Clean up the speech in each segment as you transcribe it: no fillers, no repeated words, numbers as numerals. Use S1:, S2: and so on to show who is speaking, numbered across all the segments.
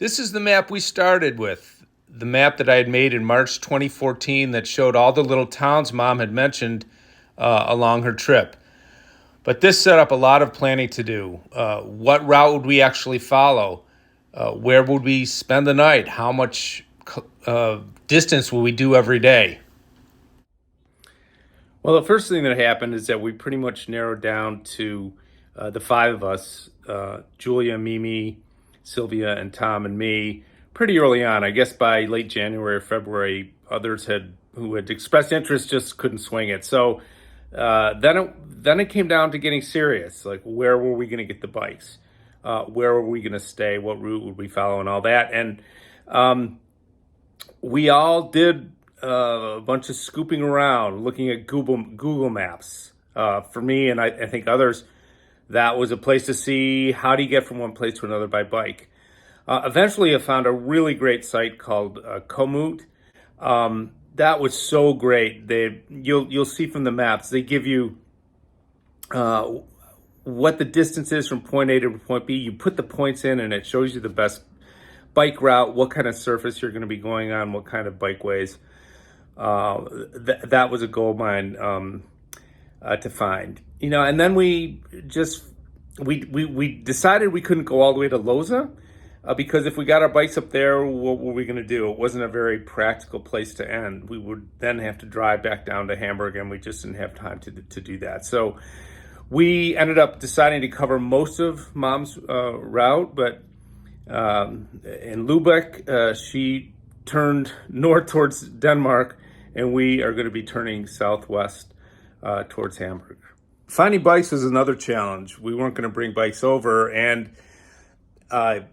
S1: This is the map we started with, the map that I had made in March 2014 that showed all the little towns Mom had mentioned along her trip. But this set up a lot of planning to do. What route would we actually follow? Where would we spend the night? How much distance will we do every day? Well, the first thing that happened is that we pretty much narrowed down to the five of us, Julia, Mimi, Sylvia, and Tom, and me, pretty early on. I guess by late January or February, others who had expressed interest just couldn't swing it. So then it came down to getting serious. Like, where were we going to get the bikes? Where were we going to stay? What route would we follow, and all that? And we all did a bunch of scooping around, looking at Google Maps. For me, and I think others, that was a place to see how do you get from one place to another by bike. Eventually, I found a really great site called Komoot. That was so great. You'll see from the maps, they give you what the distance is from point A to point B. You put the points in, and it shows you the best bike route, what kind of surface you're going to be going on, what kind of bikeways. That was a gold mine to find, and then we decided we couldn't go all the way to Loza because if we got our bikes up there, what were we going to do? It wasn't a very practical place to end. We would then have to drive back down to Hamburg, and we just didn't have time to do that. So we ended up deciding to cover most of Mom's route, but in Lubeck, she turned north towards Denmark, and we are going to be turning southwest towards Hamburg. Finding bikes was another challenge. We weren't going to bring bikes over, and I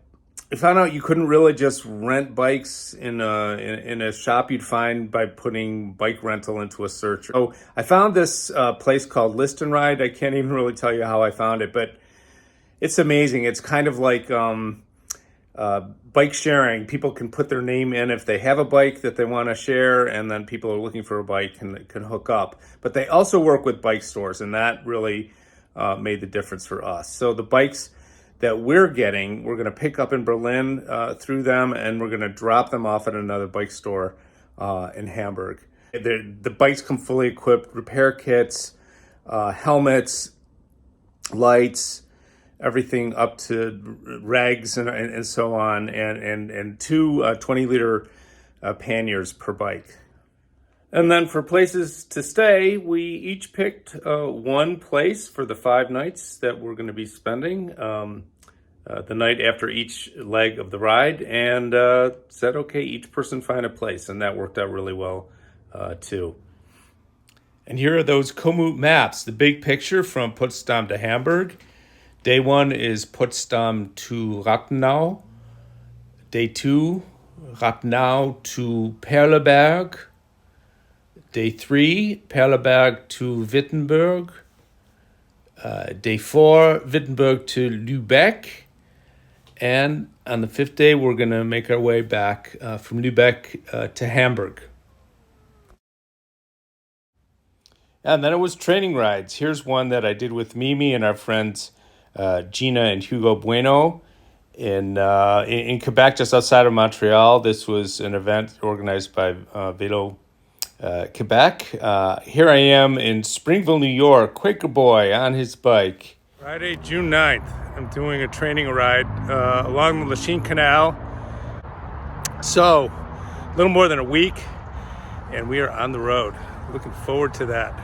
S1: found out you couldn't really just rent bikes in a shop you'd find by putting bike rental into a search. So I found this place called List and Ride. I can't even really tell you how I found it, but it's amazing. It's kind of like bike sharing. People can put their name in if they have a bike that they want to share, and then people are looking for a bike can hook up. But they also work with bike stores, and that really made the difference for us. So the bikes that we're going to pick up in Berlin through them, and we're going to drop them off at another bike store in Hamburg. The bikes come fully equipped, repair kits, helmets, lights, everything up to rags and so on, and two 20-liter panniers per bike. And then for places to stay, we each picked one place for the 5 nights that we're going to be spending the night after each leg of the ride, and said, okay, each person find a place, and that worked out really well too. And here are those Komoot maps, the big picture from Potsdam to Hamburg. Day 1 is Potsdam to Rathenau. Day 2, Rathenau to Perleberg. Day 3, Perleberg to Wittenberg. Day 4, Wittenberg to Lübeck. And on the 5th day, we're going to make our way back from Lübeck to Hamburg. And then it was training rides. Here's one that I did with Mimi and our friends Gina and Hugo Bueno in Quebec, just outside of Montreal. This was an event organized by Vélo Quebec. Here I am in Springville, New York, Quaker Boy on his bike. Friday, June 9th. I'm doing a training ride along the Lachine Canal. So, a little more than a week, and we are on the road. Looking forward to that.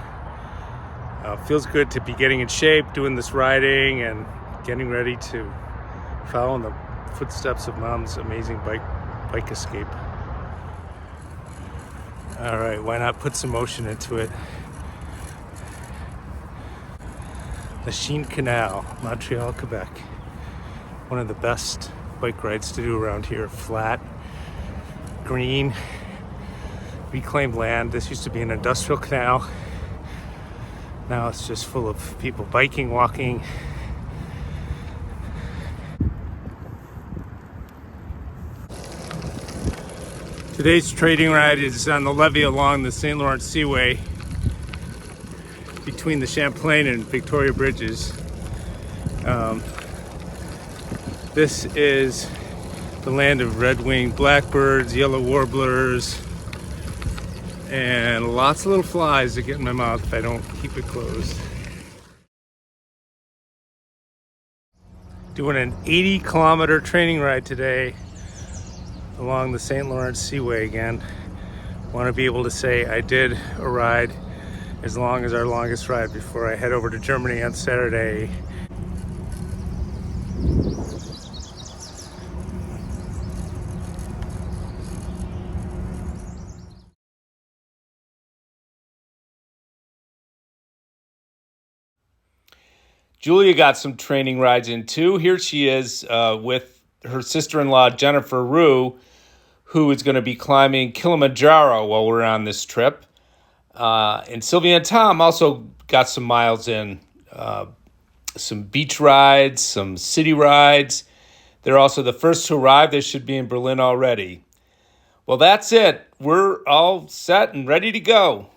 S1: Feels good to be getting in shape, doing this riding, and getting ready to follow in the footsteps of Mom's amazing bike escape. All right, why not put some motion into it? Lachine Canal, Montreal, Quebec. One of the best bike rides to do around here. Flat, green, reclaimed land. This used to be an industrial canal. Now it's just full of people biking, walking. Today's trading ride is on the levee along the St. Lawrence Seaway between the Champlain and Victoria Bridges. This is the land of red-winged blackbirds, yellow warblers, and lots of little flies that get in my mouth if I don't keep it closed. Doing an 80-kilometer training ride today along the St. Lawrence Seaway again. Want to be able to say I did a ride as long as our longest ride before I head over to Germany on Saturday. Julia got some training rides in too. Here she is with her sister-in-law, Jennifer Rue, who is going to be climbing Kilimanjaro while we're on this trip. And Sylvia and Tom also got some miles in, some beach rides, some city rides. They're also the first to arrive. They should be in Berlin already. Well, that's it. We're all set and ready to go.